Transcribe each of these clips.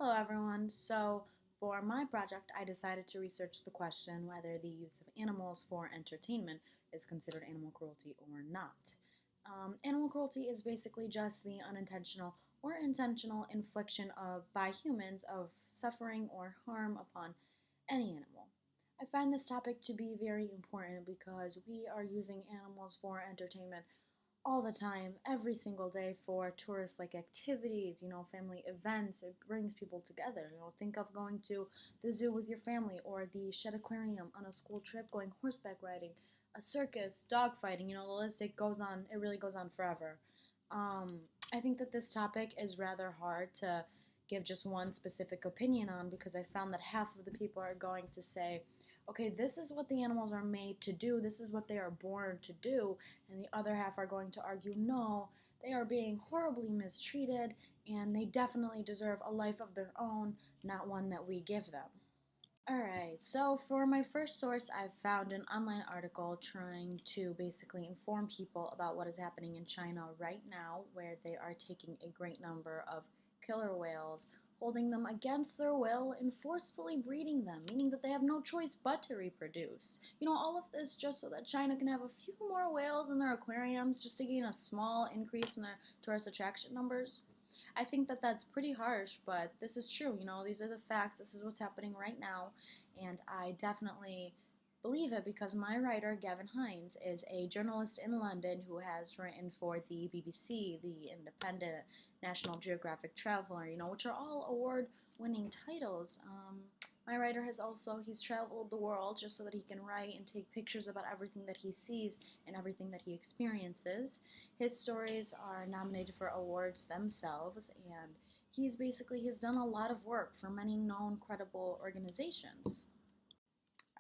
Hello, everyone. So, for my project, I decided to research the question whether the use of animals for entertainment is considered animal cruelty or not. Animal cruelty is basically just the unintentional or intentional infliction by humans of suffering or harm upon any animal. I find this topic to be very important because we are using animals for entertainment all the time, every single day for tourist like activities, family events. It brings people together. Think of going to the zoo with your family or the Shed Aquarium on a school trip, going horseback riding, a circus, dog fighting. The list it goes on. It really goes on forever. Um, I think that this topic is rather hard to give just one specific opinion on because I found that half of the people are going to say, okay, this is what the animals are made to do, this is what they are born to do, and the other half are going to argue, no, they are being horribly mistreated and they definitely deserve a life of their own, not one that we give them. Alright, so for my first source, I found an online article trying to basically inform people about what is happening in China right now, where they are taking a great number of killer whales, holding them against their will, and forcefully breeding them, meaning that they have no choice but to reproduce. All of this just so that China can have a few more whales in their aquariums, just to gain a small increase in their tourist attraction numbers. I think that that's pretty harsh, but this is true. These are the facts. This is what's happening right now, and I definitely believe it because my writer, Gavin Hines, is a journalist in London who has written for the BBC, the Independent, National Geographic Traveler, which are all award-winning titles. My writer he's traveled the world just so that he can write and take pictures about everything that he sees and everything that he experiences. His stories are nominated for awards themselves, and he's done a lot of work for many known credible organizations.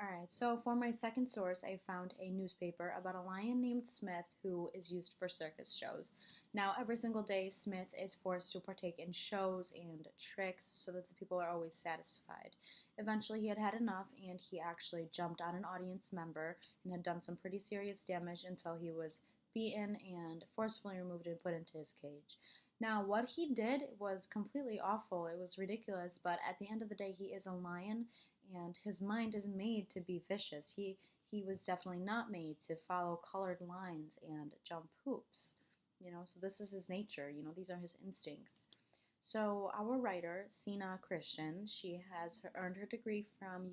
Alright, so for my second source, I found a newspaper about a lion named Smith who is used for circus shows. Now, every single day, Smith is forced to partake in shows and tricks so that the people are always satisfied. Eventually, he had had enough and he actually jumped on an audience member and had done some pretty serious damage until he was beaten and forcefully removed and put into his cage. Now, what he did was completely awful. It was ridiculous, but at the end of the day, he is a lion and his mind is made to be vicious. He was definitely not made to follow colored lines and jump hoops. So this is his nature. These are his instincts. So our writer, Sina Christian, she has earned her degree from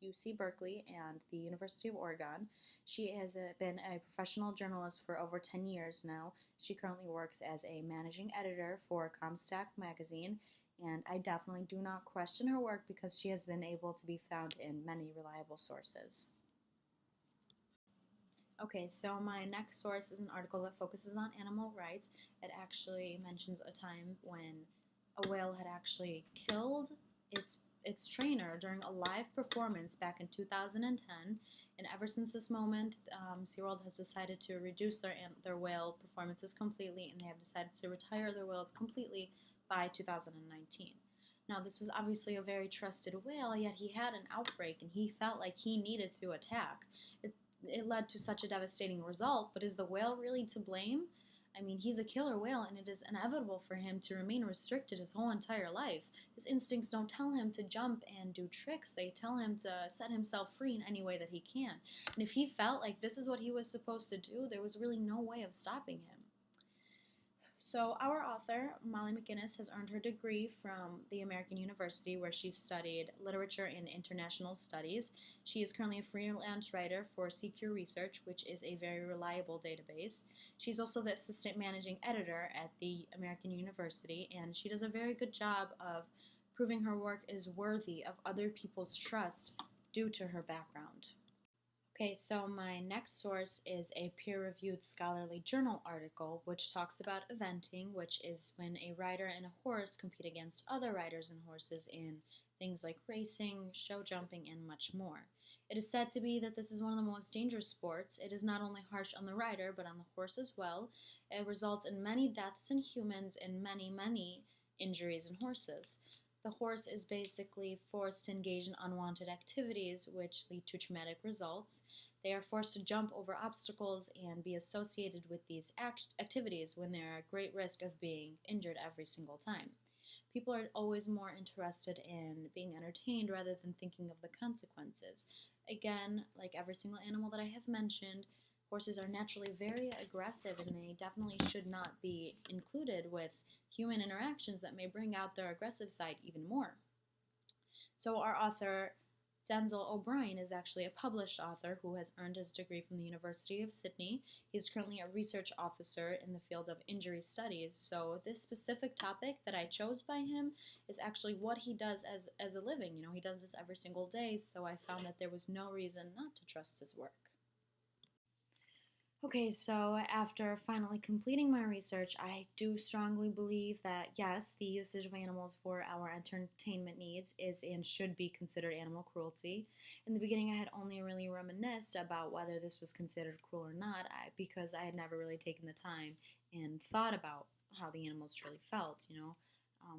UC Berkeley and the University of Oregon. She has been a professional journalist for over 10 years now. She currently works as a managing editor for Comstock magazine, and I definitely do not question her work because she has been able to be found in many reliable sources. Okay, so my next source is an article that focuses on animal rights. It actually mentions a time when a whale had actually killed its trainer during a live performance back in 2010. And ever since this moment, SeaWorld has decided to reduce their whale performances completely, and they have decided to retire their whales completely by 2019. Now, this was obviously a very trusted whale, yet he had an outbreak and he felt like he needed to attack. It led to such a devastating result, but is the whale really to blame? I mean, he's a killer whale, and it is inevitable for him to remain restricted his whole entire life. His instincts don't tell him to jump and do tricks. They tell him to set himself free in any way that he can. And if he felt like this is what he was supposed to do, there was really no way of stopping him. So our author, Molly McGinnis, has earned her degree from the American University where she studied literature and international studies. She is currently a freelance writer for CQ Research, which is a very reliable database. She's also the assistant managing editor at the American University, and she does a very good job of proving her work is worthy of other people's trust due to her background. Okay, so my next source is a peer-reviewed scholarly journal article which talks about eventing, which is when a rider and a horse compete against other riders and horses in things like racing, show jumping, and much more. It is said to be that this is one of the most dangerous sports. It is not only harsh on the rider, but on the horse as well. It results in many deaths in humans and many, many injuries in horses. The horse is basically forced to engage in unwanted activities which lead to traumatic results. They are forced to jump over obstacles and be associated with these activities when they are at great risk of being injured every single time. People are always more interested in being entertained rather than thinking of the consequences. Again, like every single animal that I have mentioned, horses are naturally very aggressive and they definitely should not be included with human interactions that may bring out their aggressive side even more. So, our author, Denzel O'Brien, is actually a published author who has earned his degree from the University of Sydney. He's currently a research officer in the field of injury studies. So, this specific topic that I chose by him is actually what he does as a living. You know, he does this every single day, so I found that there was no reason not to trust his work. Okay, so after finally completing my research, I do strongly believe that yes, the usage of animals for our entertainment needs is and should be considered animal cruelty. In the beginning, I had only really reminisced about whether this was considered cruel or not because I had never really taken the time and thought about how the animals truly felt.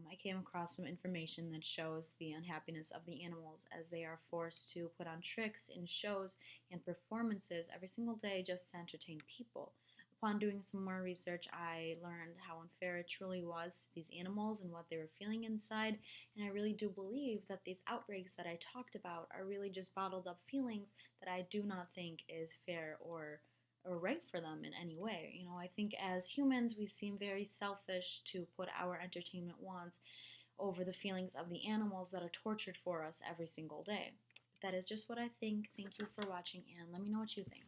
I came across some information that shows the unhappiness of the animals as they are forced to put on tricks in shows and performances every single day just to entertain people. Upon doing some more research, I learned how unfair it truly was to these animals and what they were feeling inside, and I really do believe that these outbreaks that I talked about are really just bottled up feelings that I do not think is fair or right for them in any way. I think as humans, we seem very selfish to put our entertainment wants over the feelings of the animals that are tortured for us every single day. That is just what I think. Thank you for watching, and let me know what you think.